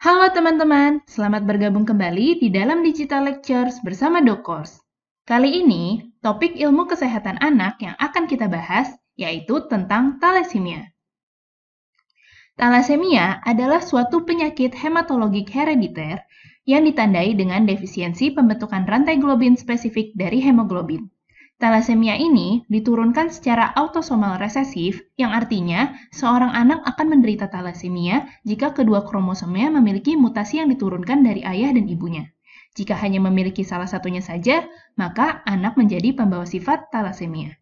Halo teman-teman, selamat bergabung kembali di dalam Digital Lectures bersama Dokors. Kali ini, topik ilmu kesehatan anak yang akan kita bahas yaitu tentang talasemia. Talasemia adalah suatu penyakit hematologik herediter yang ditandai dengan defisiensi pembentukan rantai globin spesifik dari hemoglobin. Talasemia ini diturunkan secara autosomal resesif, yang artinya seorang anak akan menderita talasemia jika kedua kromosomnya memiliki mutasi yang diturunkan dari ayah dan ibunya. Jika hanya memiliki salah satunya saja, maka anak menjadi pembawa sifat talasemia.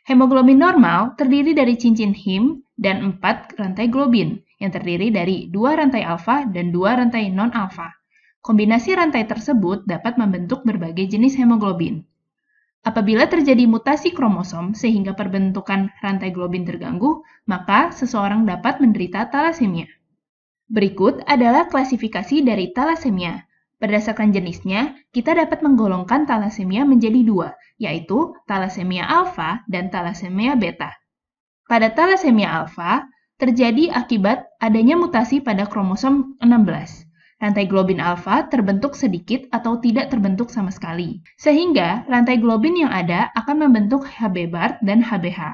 Hemoglobin normal terdiri dari cincin heme dan 4 rantai globin, yang terdiri dari 2 rantai alfa dan 2 rantai non-alfa. Kombinasi rantai tersebut dapat membentuk berbagai jenis hemoglobin. Apabila terjadi mutasi kromosom sehingga perbentukan rantai globin terganggu, maka seseorang dapat menderita talasemia. Berikut adalah klasifikasi dari talasemia. Berdasarkan jenisnya, kita dapat menggolongkan talasemia menjadi dua, yaitu talasemia alfa dan talasemia beta. Pada talasemia alfa, terjadi akibat adanya mutasi pada kromosom 16. Rantai globin alfa terbentuk sedikit atau tidak terbentuk sama sekali, sehingga rantai globin yang ada akan membentuk Hb bar dan Hbh.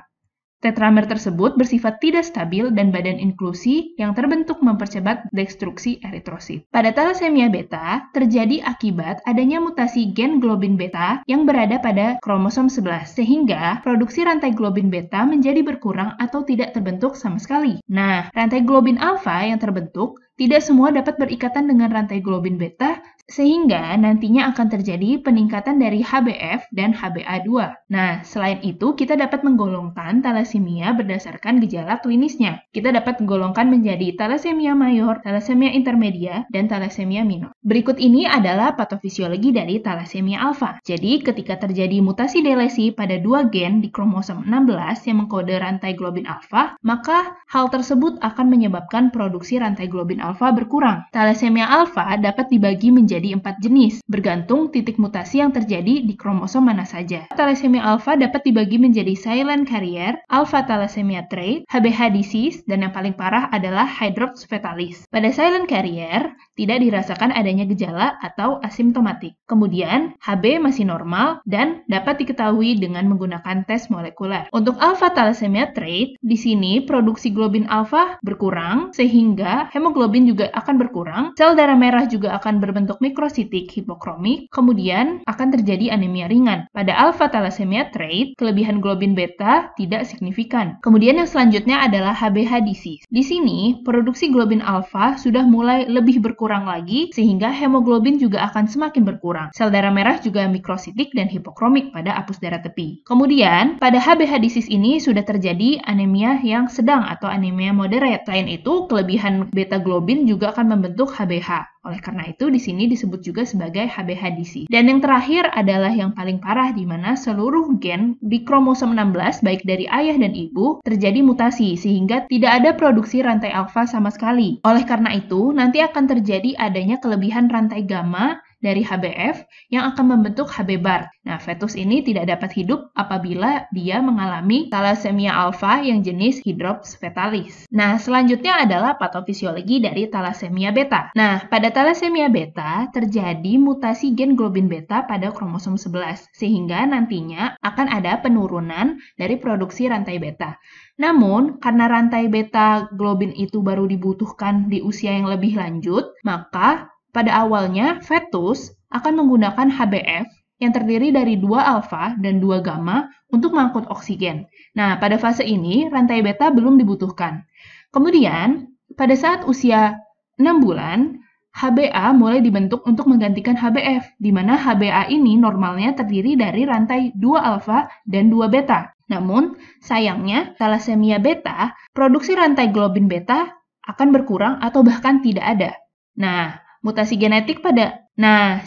Tetramer tersebut bersifat tidak stabil dan badan inklusi yang terbentuk mempercepat destruksi eritrosit. Pada talasemia beta, terjadi akibat adanya mutasi gen globin beta yang berada pada kromosom 11, sehingga produksi rantai globin beta menjadi berkurang atau tidak terbentuk sama sekali. Nah, rantai globin alfa yang terbentuk tidak semua dapat berikatan dengan rantai globin beta, sehingga nantinya akan terjadi peningkatan dari HbF dan HbA2. Nah, selain itu, kita dapat menggolongkan talasemia berdasarkan gejala klinisnya. Kita dapat menggolongkan menjadi talasemia mayor, talasemia intermedia, dan talasemia minor. Berikut ini adalah patofisiologi dari talasemia alfa. Jadi, ketika terjadi mutasi delesi pada dua gen di kromosom 16 yang mengkode rantai globin alfa, maka hal tersebut akan menyebabkan produksi rantai globin alfa berkurang. Talasemia alfa dapat dibagi menjadi 4 jenis, bergantung titik mutasi yang terjadi di kromosom mana saja. Talasemia alfa dapat dibagi menjadi silent carrier, alpha thalassemia trait, HbH disease, dan yang paling parah adalah hydrops fetalis. Pada silent carrier, tidak dirasakan adanya gejala atau asimptomatik. Kemudian, Hb masih normal dan dapat diketahui dengan menggunakan tes molekuler. Untuk alpha thalassemia trait, di sini produksi globin alfa berkurang, sehingga hemoglobin juga akan berkurang, sel darah merah juga akan berbentuk mikrositik hipokromik, kemudian akan terjadi anemia ringan. Pada alpha thalassemia trait, kelebihan globin beta tidak signifikan. Kemudian yang selanjutnya adalah HbH disease. Di sini, produksi globin alfa sudah mulai lebih berkurang lagi, sehingga hemoglobin juga akan semakin berkurang. Sel darah merah juga mikrositik dan hipokromik pada apus darah tepi. Kemudian, pada HbH disease ini sudah terjadi anemia yang sedang atau anemia moderate. Selain itu, kelebihan beta globin juga akan membentuk HbH. Oleh karena itu, di sini disebut juga sebagai HbH disease. Dan yang terakhir adalah yang paling parah, di mana seluruh gen di kromosom 16, baik dari ayah dan ibu, terjadi mutasi, sehingga tidak ada produksi rantai alfa sama sekali. Oleh karena itu, nanti akan terjadi adanya kelebihan rantai gamma dari HbF yang akan membentuk Hb bar. Nah, fetus ini tidak dapat hidup apabila dia mengalami thalassemia alfa yang jenis hydrops fetalis. Nah, selanjutnya adalah patofisiologi dari thalassemia beta. Nah, pada thalassemia beta terjadi mutasi gen globin beta pada kromosom 11, sehingga nantinya akan ada penurunan dari produksi rantai beta. Namun, karena rantai beta globin itu baru dibutuhkan di usia yang lebih lanjut, maka pada awalnya, fetus akan menggunakan HbF yang terdiri dari 2 alfa dan 2 gamma untuk mengangkut oksigen. Nah, pada fase ini, rantai beta belum dibutuhkan. Kemudian, pada saat usia 6 bulan, HbA mulai dibentuk untuk menggantikan HbF, di mana HbA ini normalnya terdiri dari rantai 2 alfa dan 2 beta. Namun, sayangnya, thalassemia beta, produksi rantai globin beta akan berkurang atau bahkan tidak ada.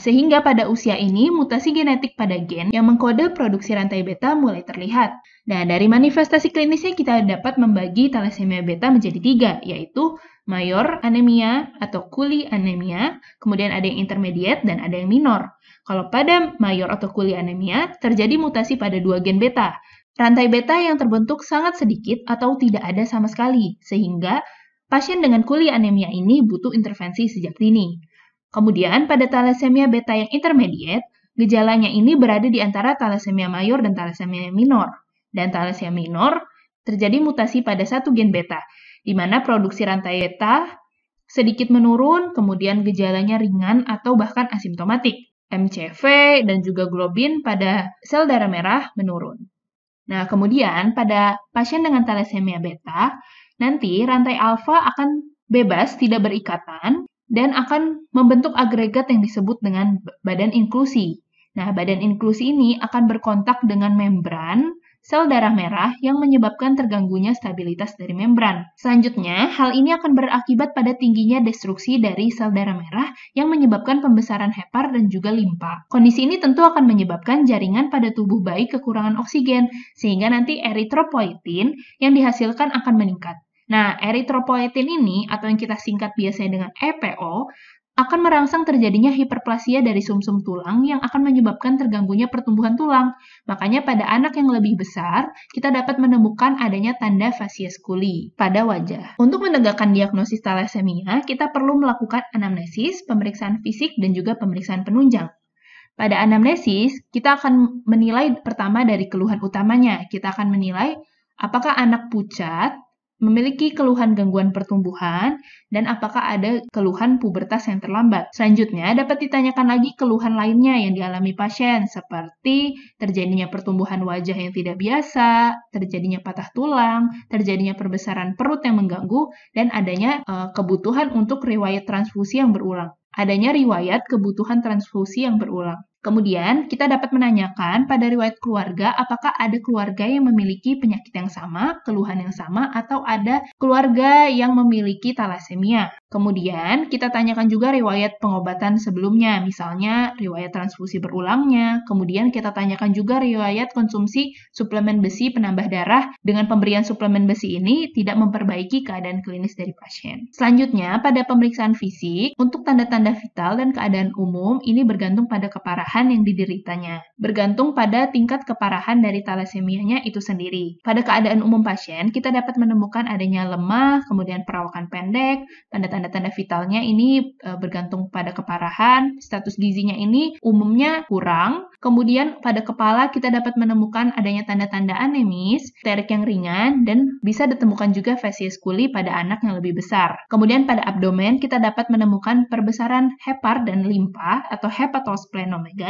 Sehingga pada usia ini, mutasi genetik pada gen yang mengkode produksi rantai beta mulai terlihat. Nah, dari manifestasi klinisnya kita dapat membagi thalassemia beta menjadi 3, yaitu mayor anemia atau Cooley anemia, kemudian ada yang intermediate dan ada yang minor. Kalau pada mayor atau Cooley anemia, terjadi mutasi pada 2 gen beta. Rantai beta yang terbentuk sangat sedikit atau tidak ada sama sekali, sehingga Pasien dengan kuli anemia ini butuh intervensi sejak dini. Kemudian pada thalassemia beta yang intermediate, gejalanya ini berada di antara thalassemia mayor dan thalassemia minor. Dan thalassemia minor terjadi mutasi pada satu gen beta, di mana produksi rantai beta sedikit menurun, kemudian gejalanya ringan atau bahkan asimptomatik. MCV dan juga globin pada sel darah merah menurun. Nah, kemudian pada pasien dengan thalassemia beta, nanti rantai alfa akan bebas, tidak berikatan, dan akan membentuk agregat yang disebut dengan badan inklusi. Nah, badan inklusi ini akan berkontak dengan membran sel darah merah yang menyebabkan terganggunya stabilitas dari membran. Selanjutnya, hal ini akan berakibat pada tingginya destruksi dari sel darah merah yang menyebabkan pembesaran hepar dan juga limpa. Kondisi ini tentu akan menyebabkan jaringan pada tubuh bayi kekurangan oksigen, sehingga nanti eritropoietin yang dihasilkan akan meningkat. Nah, eritropoietin ini, atau yang kita singkat biasanya dengan EPO, akan merangsang terjadinya hiperplasia dari sumsum tulang yang akan menyebabkan terganggunya pertumbuhan tulang. Makanya pada anak yang lebih besar, kita dapat menemukan adanya tanda fasies kuli pada wajah. Untuk menegakkan diagnosis thalassemia, kita perlu melakukan anamnesis, pemeriksaan fisik, dan juga pemeriksaan penunjang. Pada anamnesis, kita akan menilai pertama dari keluhan utamanya. Kita akan menilai apakah anak pucat, memiliki keluhan gangguan pertumbuhan, dan apakah ada keluhan pubertas yang terlambat. Selanjutnya, dapat ditanyakan lagi keluhan lainnya yang dialami pasien, seperti terjadinya pertumbuhan wajah yang tidak biasa, terjadinya patah tulang, terjadinya perbesaran perut yang mengganggu, dan adanya kebutuhan untuk riwayat transfusi yang berulang. Adanya riwayat kebutuhan transfusi yang berulang. Kemudian, kita dapat menanyakan pada riwayat keluarga apakah ada keluarga yang memiliki penyakit yang sama, keluhan yang sama, atau ada keluarga yang memiliki thalassemia. Kemudian, kita tanyakan juga riwayat pengobatan sebelumnya, misalnya riwayat transfusi berulangnya. Kemudian, kita tanyakan juga riwayat konsumsi suplemen besi penambah darah. Dengan pemberian suplemen besi ini tidak memperbaiki keadaan klinis dari pasien. Selanjutnya, pada pemeriksaan fisik, untuk tanda-tanda vital dan keadaan umum, ini bergantung pada keparahan yang dideritanya. Bergantung pada tingkat keparahan dari thalassemianya itu sendiri. Pada keadaan umum pasien, kita dapat menemukan adanya lemah, kemudian perawakan pendek, tanda-tanda vitalnya ini bergantung pada keparahan, status gizinya ini umumnya kurang, kemudian pada kepala kita dapat menemukan adanya tanda-tanda anemis, terik yang ringan, dan bisa ditemukan juga fasies kuli pada anak yang lebih besar. Kemudian pada abdomen kita dapat menemukan perbesaran hepar dan limpa atau hepatosplenomegali,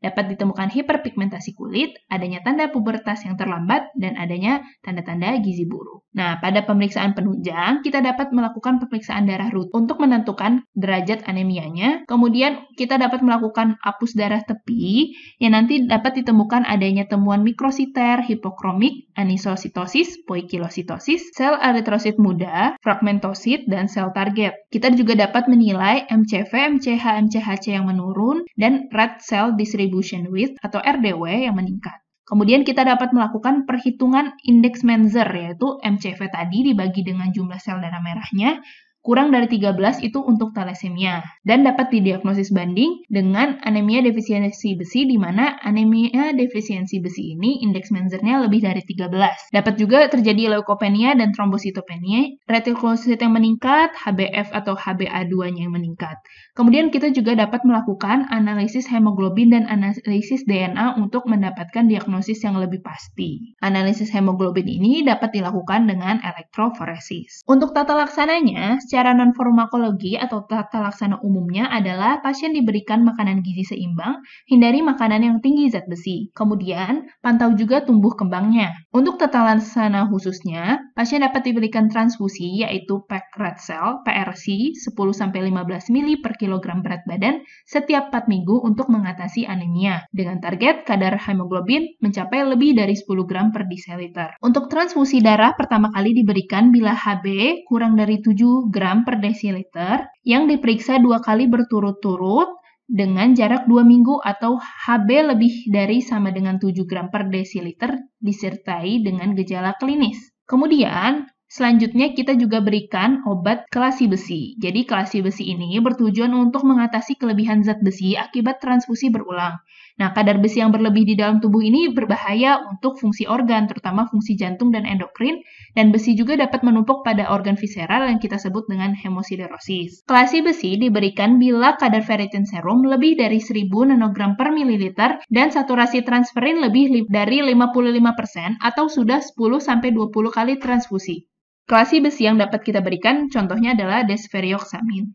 dapat ditemukan hiperpigmentasi kulit, adanya tanda pubertas yang terlambat, dan adanya tanda-tanda gizi buruk. Nah, pada pemeriksaan penunjang, kita dapat melakukan pemeriksaan darah rutin untuk menentukan derajat anemianya. Kemudian, kita dapat melakukan apus darah tepi, yang nanti dapat ditemukan adanya temuan mikrositer, hipokromik, anisositosis, poikilositosis, sel eritrosit muda, fragmentosit, dan sel target. Kita juga dapat menilai MCV, MCH, MCHC yang menurun, dan red cell distribution width atau RDW yang meningkat. Kemudian kita dapat melakukan perhitungan indeks Menzer, yaitu MCV tadi dibagi dengan jumlah sel darah merahnya, kurang dari 13 itu untuk thalassemia. Dan dapat didiagnosis banding dengan anemia defisiensi besi, di mana anemia defisiensi besi ini indeks Menzernya lebih dari 13. Dapat juga terjadi leukopenia dan trombositopenia, retikulosit yang meningkat, HbF atau HbA2-nya yang meningkat. Kemudian kita juga dapat melakukan analisis hemoglobin dan analisis DNA untuk mendapatkan diagnosis yang lebih pasti. Analisis hemoglobin ini dapat dilakukan dengan elektroforesis. Untuk tata laksananya, secara non-farmakologi atau tata laksana umumnya adalah pasien diberikan makanan gizi seimbang, hindari makanan yang tinggi zat besi. Kemudian, pantau juga tumbuh kembangnya. Untuk tata laksana khususnya, pasien dapat diberikan transfusi yaitu packed red cell, PRC, 10-15 ml per kilogram berat badan setiap 4 minggu untuk mengatasi anemia, dengan target kadar hemoglobin mencapai lebih dari 10 gram per desiliter. Untuk transfusi darah pertama kali diberikan bila Hb kurang dari 7 gram per desiliter yang diperiksa 2 kali berturut-turut dengan jarak 2 minggu atau Hb lebih dari sama dengan 7 gram per desiliter disertai dengan gejala klinis. Kemudian, Selanjutnya, kita juga berikan obat kelasi besi. Jadi, kelasi besi ini bertujuan untuk mengatasi kelebihan zat besi akibat transfusi berulang. Nah, kadar besi yang berlebih di dalam tubuh ini berbahaya untuk fungsi organ, terutama fungsi jantung dan endokrin, dan besi juga dapat menumpuk pada organ visceral yang kita sebut dengan hemosiderosis. Kelasi besi diberikan bila kadar ferritin serum lebih dari 1000 nanogram per mililiter dan saturasi transferin lebih dari 55% atau sudah 10-20 kali transfusi. Kelasi besi yang dapat kita berikan contohnya adalah desferrioxamin.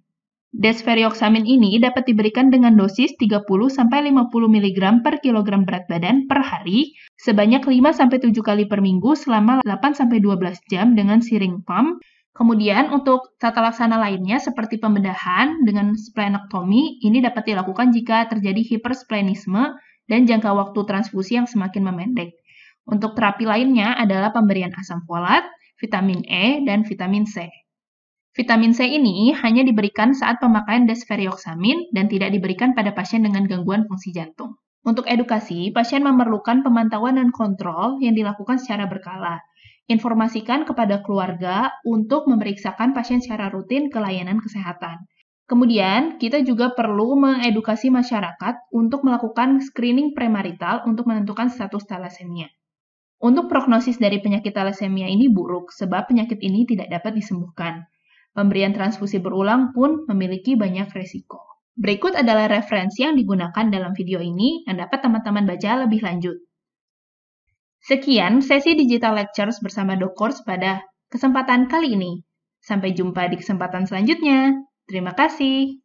Desferrioxamin ini dapat diberikan dengan dosis 30-50 mg per kilogram berat badan per hari sebanyak 5-7 kali per minggu selama 8-12 jam dengan siring pump. Kemudian untuk tata laksana lainnya seperti pembedahan dengan splenektomi ini dapat dilakukan jika terjadi hipersplenisme dan jangka waktu transfusi yang semakin memendek. Untuk terapi lainnya adalah pemberian asam folat, vitamin E, dan vitamin C. Vitamin C ini hanya diberikan saat pemakaian desferrioxamin dan tidak diberikan pada pasien dengan gangguan fungsi jantung. Untuk edukasi, pasien memerlukan pemantauan dan kontrol yang dilakukan secara berkala. Informasikan kepada keluarga untuk memeriksakan pasien secara rutin ke layanan kesehatan. Kemudian, kita juga perlu mengedukasi masyarakat untuk melakukan screening premarital untuk menentukan status thalassemia. Untuk prognosis dari penyakit thalassemia ini buruk, sebab penyakit ini tidak dapat disembuhkan. Pemberian transfusi berulang pun memiliki banyak resiko. Berikut adalah referensi yang digunakan dalam video ini yang dapat teman-teman baca lebih lanjut. Sekian sesi Digital Lectures bersama Dokurs pada kesempatan kali ini. Sampai jumpa di kesempatan selanjutnya. Terima kasih.